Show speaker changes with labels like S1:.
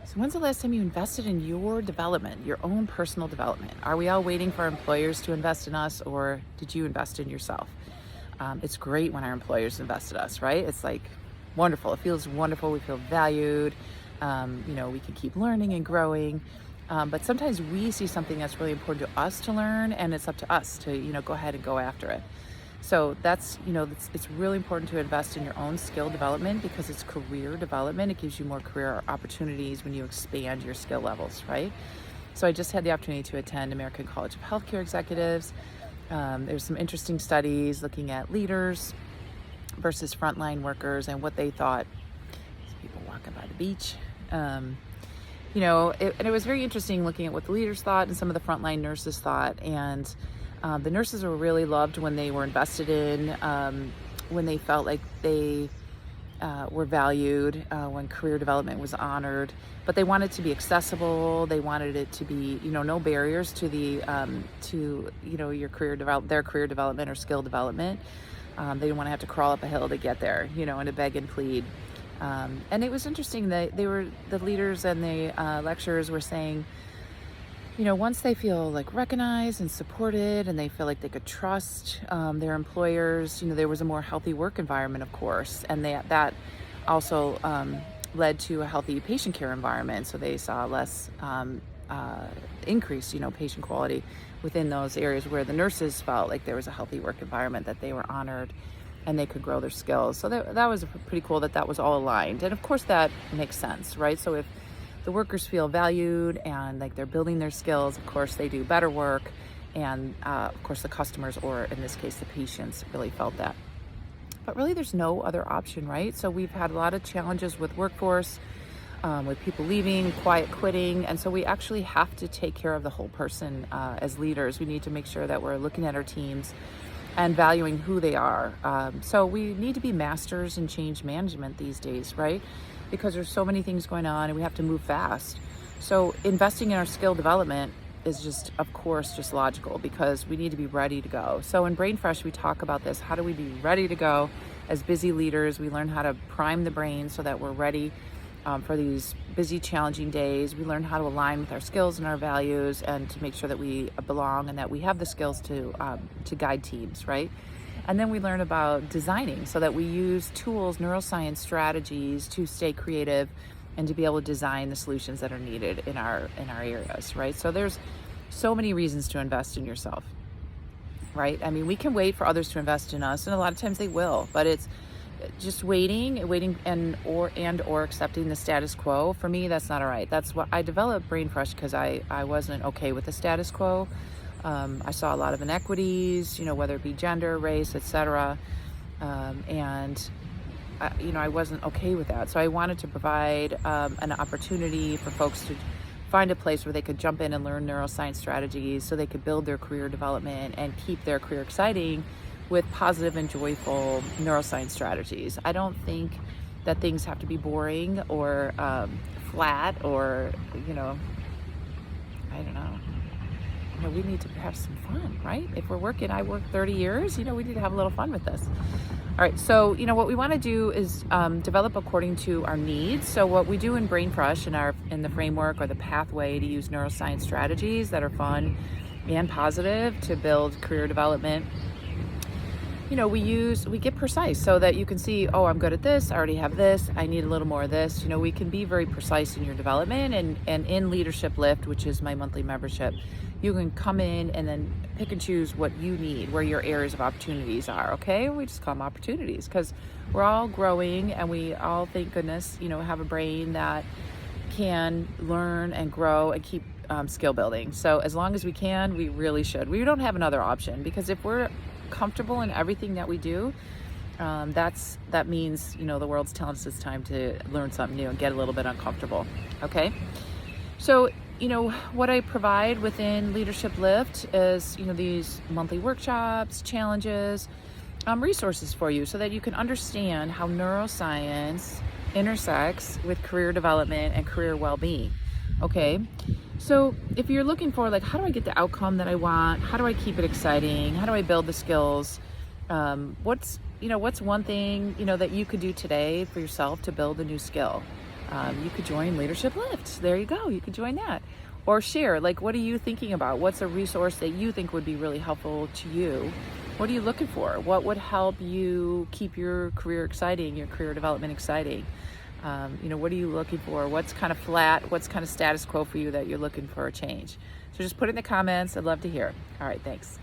S1: So when's the last time you invested in your development, your own personal development? Are we all waiting for our employers to invest in us, or did you invest in yourself? It's great when our employers invest in us, right? It's like wonderful. It feels wonderful. We feel valued. We can keep learning and growing. But sometimes we see something that's really important to us to learn, and it's up to us to, go ahead and go after it. So it's really important to invest in your own skill development because it's career development. It gives you more career opportunities when you expand your skill levels, right? So I just had the opportunity to attend American College of Healthcare Executives. There's some interesting studies looking at leaders versus frontline workers and what they thought. These people walking by the beach. And it was very interesting looking at what the leaders thought and some of the frontline nurses thought. And the nurses were really loved when they were invested in, when they felt like they were valued, when career development was honored. But they wanted to be accessible. They wanted it to be, no barriers to your their career development or skill development. They didn't want to have to crawl up a hill to get there, and to beg and plead. And it was interesting that the leaders and the lecturers were saying, once they feel like recognized and supported and they feel like they could trust their employers, there was a more healthy work environment, of course. And that also led to a healthy patient care environment. So they saw less increase, patient quality within those areas where the nurses felt like there was a healthy work environment, that they were honored and they could grow their skills. So that was pretty cool that was all aligned. And of course that makes sense, right? So if the workers feel valued and like they're building their skills, of course they do better work. And of course the customers, or in this case, the patients, really felt that. But really there's no other option, right? So we've had a lot of challenges with workforce, with people leaving, quiet quitting. And so we actually have to take care of the whole person as leaders. We need to make sure that we're looking at our teams and valuing who they are. So we need to be masters in change management these days, right? Because there's so many things going on and we have to move fast. So investing in our skill development is just logical because we need to be ready to go. So in Brain Fresh, we talk about this. How do we be ready to go as busy leaders? We learn how to prime the brain so that we're ready for these busy, challenging days. We learn how to align with our skills and our values and to make sure that we belong and that we have the skills to guide teams, right? And then we learn about designing so that we use tools, neuroscience strategies to stay creative and to be able to design the solutions that are needed in our areas, right? So there's so many reasons to invest in yourself, right? I mean, we can wait for others to invest in us, and a lot of times they will, but it's just waiting and or accepting the status quo. For me, that's not all right. That's what I developed Brain Fresh, because I wasn't okay with the status quo. I saw a lot of inequities, whether it be gender, race, etc. And I wasn't okay with that. So I wanted to provide an opportunity for folks to find a place where they could jump in and learn neuroscience strategies so they could build their career development and keep their career exciting with positive and joyful neuroscience strategies. I don't think that things have to be boring or flat or, I don't know. We need to have some fun, right? If we're working, I worked 30 years, we need to have a little fun with this. All right, so, what we want to do is develop according to our needs. So what we do in Brain Fresh in the framework or the pathway to use neuroscience strategies that are fun and positive to build career development, we get precise so that you can see, oh, I'm good at this, I already have this, I need a little more of this. We can be very precise in your development, and in Leadership Lift, which is my monthly membership, you can come in and then pick and choose what you need, where your areas of opportunities are, okay? We just call them opportunities because we're all growing and we all, thank goodness, have a brain that can learn and grow and keep skill building. So as long as we can, we really should. We don't have another option, because if we're comfortable in everything that we do, that means the world's telling us it's time to learn something new and get a little bit uncomfortable. Okay, so what I provide within Leadership Lift is these monthly workshops, challenges, resources for you so that you can understand how neuroscience intersects with career development and career well-being. Okay, so if you're looking for how do I get the outcome that I want, how do I keep it exciting, how do I build the skills, what's one thing that you could do today for yourself to build a new skill? You could join Leadership Lift. There you go. You could join that. Or share, like, what are you thinking about? What's a resource that you think would be really helpful to you? What are you looking for? What would help you keep your career exciting, your career development exciting? What are you looking for? What's kind of flat? What's kind of status quo for you that you're looking for a change? So just put it in the comments. I'd love to hear. All right, thanks.